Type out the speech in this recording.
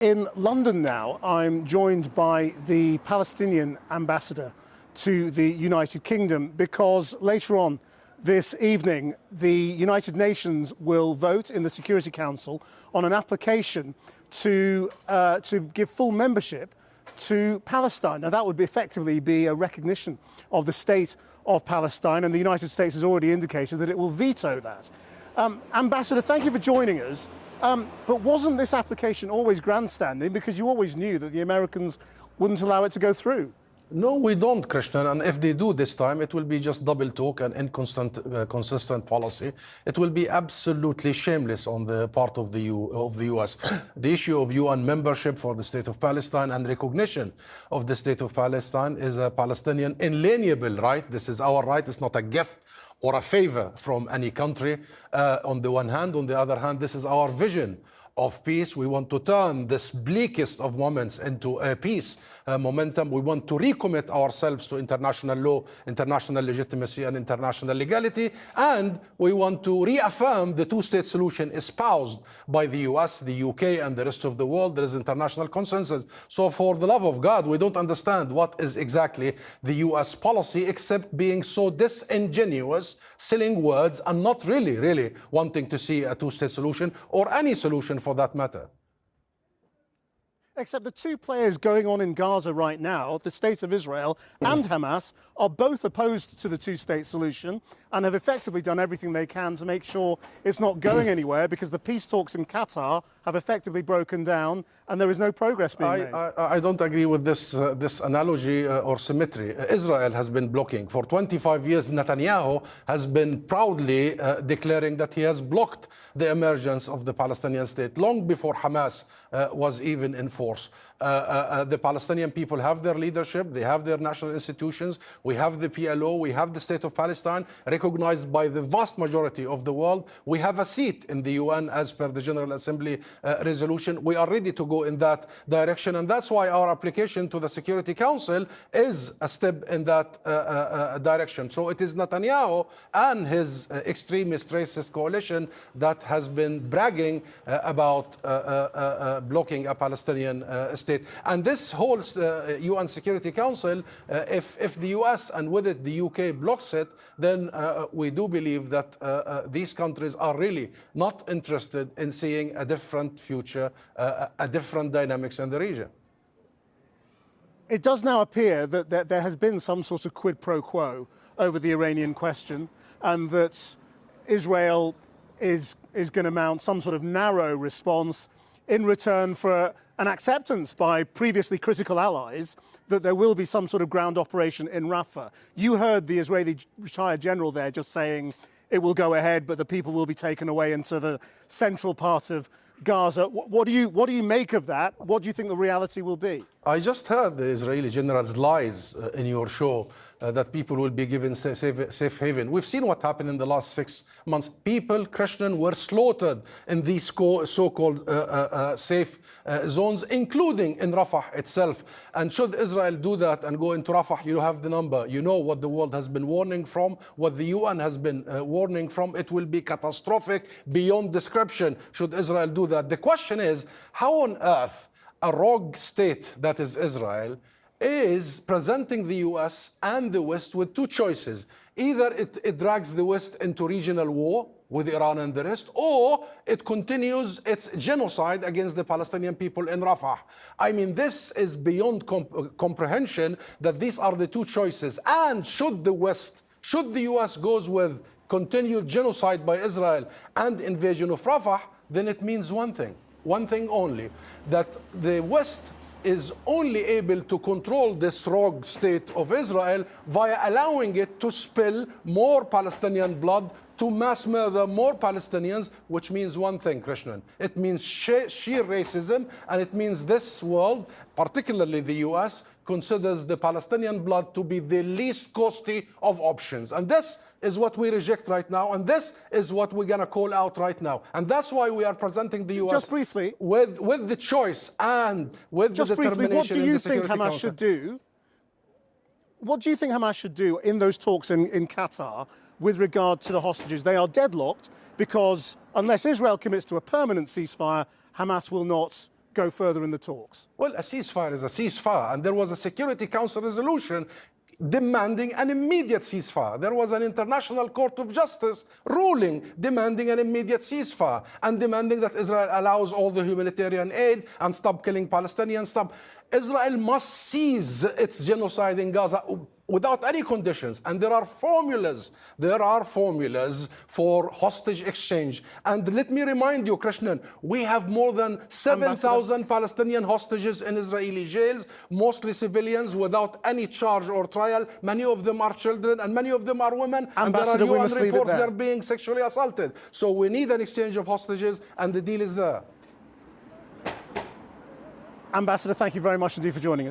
In London now, I'm joined by the Palestinian ambassador to the United Kingdom because later on this evening, the United Nations will vote in the Security Council on an application to give full membership to Palestine. Now, that would effectively be a recognition of the state of Palestine, and the United States has already indicated that it will veto that. Ambassador, thank you for joining us. But wasn't this application always grandstanding, because you always knew that the Americans wouldn't allow it to go through? No, we don't, Krishnan. And if they do this time, it will be just double talk and inconsistent policy. It will be absolutely shameless on the part of the U.S. The issue of UN membership for the State of Palestine and recognition of the State of Palestine is a Palestinian inalienable right. This is our right. It's not a gift or a favor from any country. On the one hand, on the other hand, this is our vision of peace. We want to turn this bleakest of moments into a peace momentum. We want to recommit ourselves to international law, international legitimacy, and international legality. And we want to reaffirm the two-state solution espoused by the US, the UK, and the rest of the world. There is international consensus. So for the love of God, we don't understand what is exactly the US policy, except being so disingenuous, selling words, and not really wanting to see a two-state solution or any solution for that matter. Except the two players going on in Gaza right now, the State of Israel and Hamas, are both opposed to the two-state solution and have effectively done everything they can to make sure it's not going anywhere, because the peace talks in Qatar have effectively broken down and there is no progress being made. I don't agree with this analogy or symmetry. Israel has been blocking. For 25 years, Netanyahu has been proudly declaring that he has blocked the emergence of the Palestinian state long before Hamas was even in force. The Palestinian people have their leadership, they have their national institutions, we have the PLO, we have the State of Palestine, recognized by the vast majority of the world. We have a seat in the UN as per the General Assembly resolution. We are ready to go in that direction, and that's why our application to the Security Council is a step in that direction. So it is Netanyahu and his extremist racist coalition that has been bragging about blocking a Palestinian state. And this whole UN Security Council, if the US and with it the UK blocks it, then we do believe that these countries are really not interested in seeing a different future, a different dynamics in the region. It does now appear that there has been some sort of quid pro quo over the Iranian question, and that Israel is going to mount some sort of narrow response in return for an acceptance by previously critical allies that there will be some sort of ground operation in Rafah. You heard the Israeli retired general there just saying it will go ahead, but the people will be taken away into the central part of Gaza. What do you make of that? What do you think the reality will be? I just heard the Israeli general's lies in your show that people will be given safe haven. We've seen what happened in the last 6 months. People, Christian, were slaughtered in these so-called safe zones, including in Rafah itself. And should Israel do that and go into Rafah, you have the number. You know what the world has been warning from, what the UN has been warning from. It will be catastrophic beyond description should Israel do that. The question is, how on earth a rogue state that is Israel is presenting the US and the West with two choices. Either it drags the West into regional war with Iran and the rest, or it continues its genocide against the Palestinian people in Rafah. I mean, this is beyond comprehension that these are the two choices. And should the West, should the US goes with continued genocide by Israel and invasion of Rafah, then it means one thing only, that the West is only able to control this rogue state of Israel via allowing it to spill more Palestinian blood, to mass murder more Palestinians, which means one thing, Krishnan. It means sheer racism, and it means this world, particularly the US, considers the Palestinian blood to be the least costly of options. And this is what we reject right now, and this is what we're going to call out right now. And that's why we are presenting the US just briefly, with the choice and with just the determination. What do you think Hamas Council. should do? What do you think Hamas should do in those talks in Qatar with regard to the hostages? They are deadlocked because unless Israel commits to a permanent ceasefire, Hamas will not go further in the talks? Well, a ceasefire is a ceasefire, and there was a Security Council resolution demanding an immediate ceasefire. There was an International Court of Justice ruling demanding an immediate ceasefire and demanding that Israel allows all the humanitarian aid and stop killing Palestinians. Israel must cease its genocide in Gaza without any conditions. And there are formulas for hostage exchange. And let me remind you, Krishnan, we have more than 7,000 Palestinian hostages in Israeli jails, mostly civilians without any charge or trial. Many of them are children and many of them are women. Ambassador, and there are we UN must leave it reports there. they're being sexually assaulted. So we need an exchange of hostages, and the deal is there. Ambassador, thank you very much indeed for joining us.